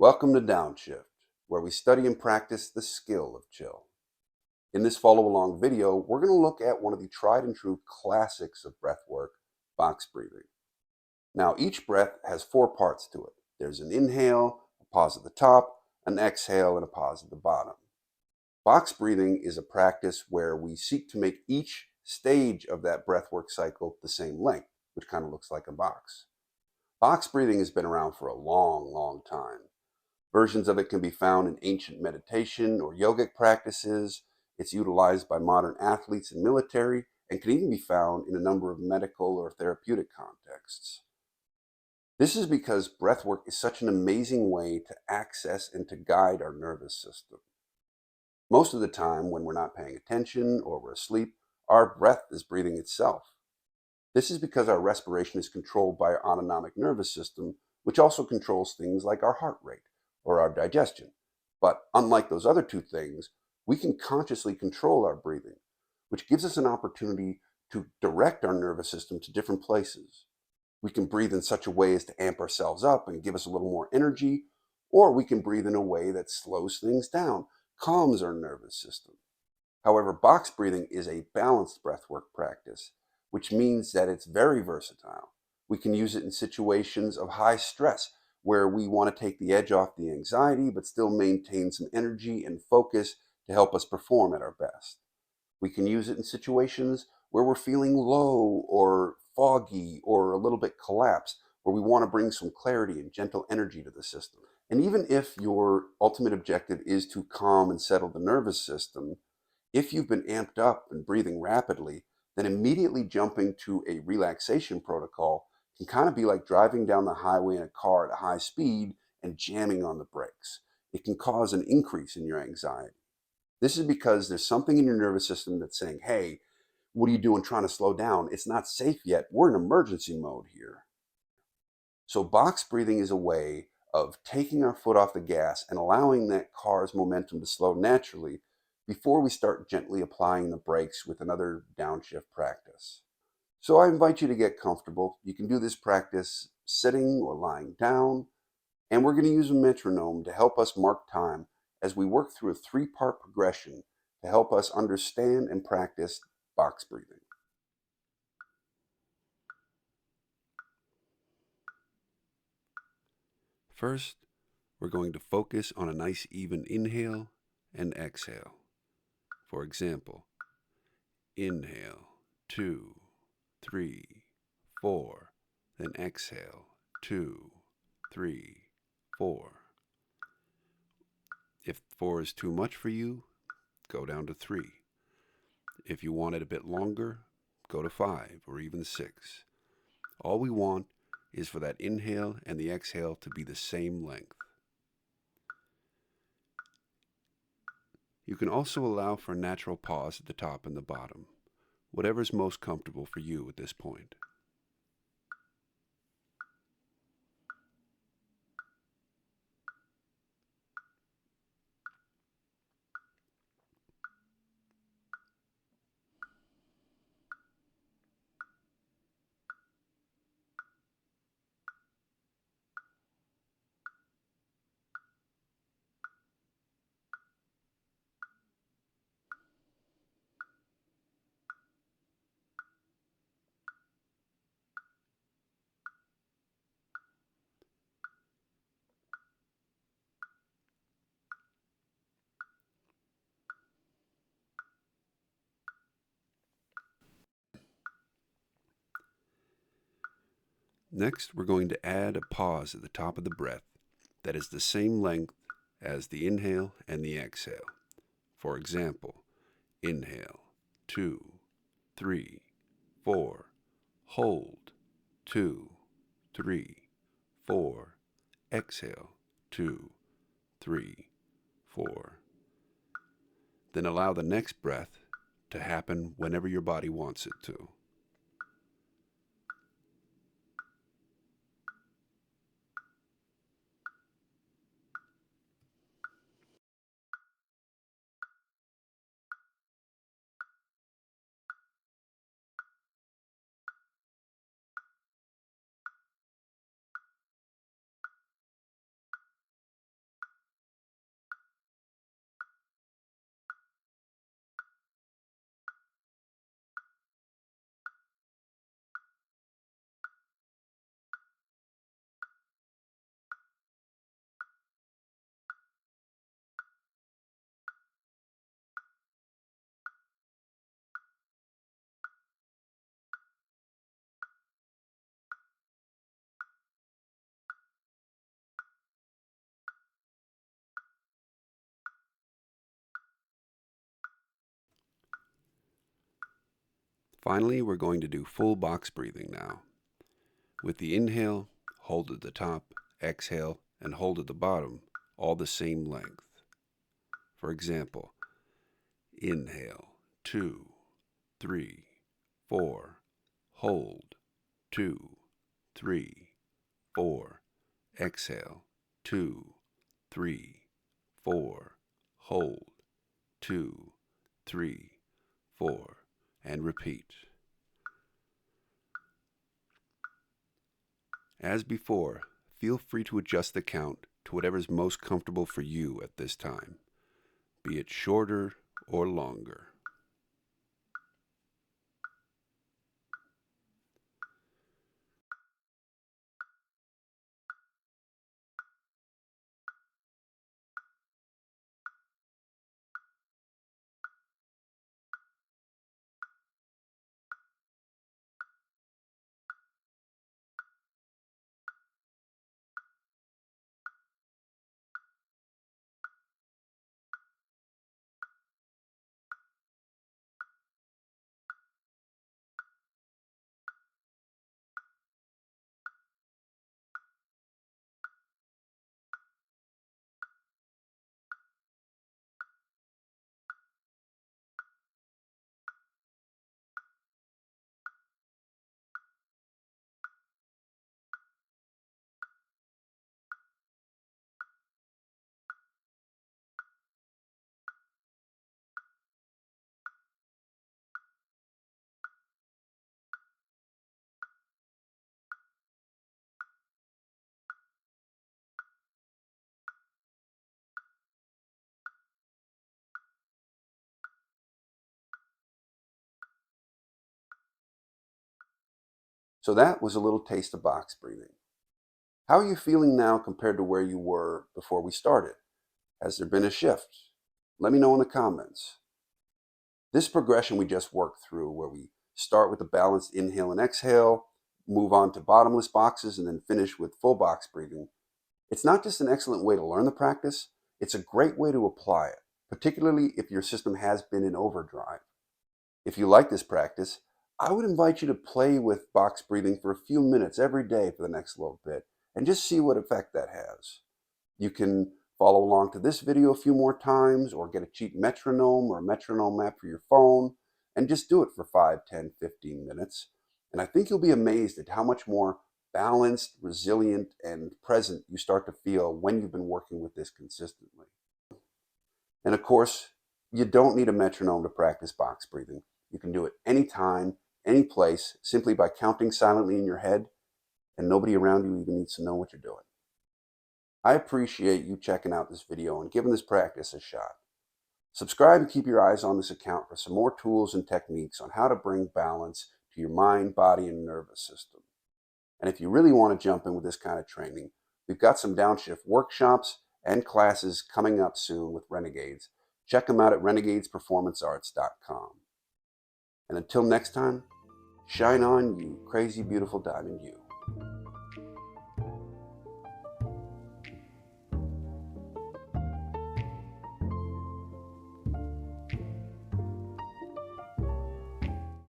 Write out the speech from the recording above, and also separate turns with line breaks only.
Welcome to DownShift, where we study and practice the skill of chill. In this follow-along video, we're going to look at one of the tried and true classics of breathwork, box breathing. Now, each breath has four parts to it. There's an inhale, a pause at the top, an exhale, and a pause at the bottom. Box breathing is a practice where we seek to make each stage of that breathwork cycle the same length, which kind of looks like a box. Box breathing has been around for a long time. Versions of it can be found in ancient meditation or yogic practices. It's utilized by modern athletes and military, and can even be found in a number of medical or therapeutic contexts. This is because breathwork is such an amazing way to access and to guide our nervous system. Most of the time, when we're not paying attention or we're asleep, our breath is breathing itself. This is because our respiration is controlled by our autonomic nervous system, which also controls things like our heart rate or our digestion. But unlike those other two things, we can consciously control our breathing, which gives us an opportunity to direct our nervous system to different places. We can breathe in such a way as to amp ourselves up and give us a little more energy, or we can breathe in a way that slows things down, calms our nervous system. However, box breathing is a balanced breathwork practice, which means that it's very versatile. We can use it in situations of high stress, where we want to take the edge off the anxiety, but still maintain some energy and focus to help us perform at our best. We can use it in situations where we're feeling low or foggy or a little bit collapsed, where we want to bring some clarity and gentle energy to the system. And even if your ultimate objective is to calm and settle the nervous system, if you've been amped up and breathing rapidly, then immediately jumping to a relaxation protocol can kind of be like driving down the highway in a car at a high speed and jamming on the brakes. It can cause an increase in your anxiety. This is because there's something in your nervous system that's saying, hey, what are you doing trying to slow down? It's not safe yet. We're in emergency mode here. So box breathing is a way of taking our foot off the gas and allowing that car's momentum to slow naturally before we start gently applying the brakes with another downshift practice. So I invite you to get comfortable. You can do this practice sitting or lying down, and we're going to use a metronome to help us mark time as we work through a three-part progression to help us understand and practice box breathing. First, we're going to focus on a nice even inhale and exhale. For example, inhale, 2, 3, 4, then exhale, 2, 3, 4. If 4 is too much for you, go down to 3. If you want it a bit longer, go to 5 or even 6. All we want is for that inhale and the exhale to be the same length. You can also allow for a natural pause at the top and the bottom, whatever is most comfortable for you at this point. Next, we're going to add a pause at the top of the breath that is the same length as the inhale and the exhale. For example, inhale, 2, 3, 4, hold, 2, 3, 4, exhale, 2, 3, 4. Then allow the next breath to happen whenever your body wants it to. Finally, we're going to do full box breathing now. With the inhale, hold at the top, exhale, and hold at the bottom, all the same length. For example, inhale, 2, 3, 4, hold, 2, 3, 4, exhale, 2, 3, 4, hold, 2, 3, 4, and repeat. As before, feel free to adjust the count to whatever is most comfortable for you at this time, be it shorter or longer. So that was a little taste of box breathing. How are you feeling now compared to where you were before we started? Has there been a shift? Let me know in the comments. This progression we just worked through, where we start with the balanced inhale and exhale, move on to bottomless boxes, and then finish with full box breathing, it's not just an excellent way to learn the practice, it's a great way to apply it, particularly if your system has been in overdrive. If you like this practice, I would invite you to play with box breathing for a few minutes every day for the next little bit and just see what effect that has. You can follow along to this video a few more times or get a cheap metronome or a metronome app for your phone and just do it for 5, 10, 15 minutes. And I think you'll be amazed at how much more balanced, resilient, and present you start to feel when you've been working with this consistently. And of course, you don't need a metronome to practice box breathing. You can do it anytime, any place, simply by counting silently in your head, and nobody around you even needs to know what you're doing. I appreciate you checking out this video and giving this practice a shot. Subscribe and keep your eyes on this account for some more tools and techniques on how to bring balance to your mind, body, and nervous system. And if you really want to jump in with this kind of training, we've got some DownShift workshops and classes coming up soon with Renegades. Check them out at renegadesperformancearts.com. And until next time, shine on, you crazy, beautiful diamond you.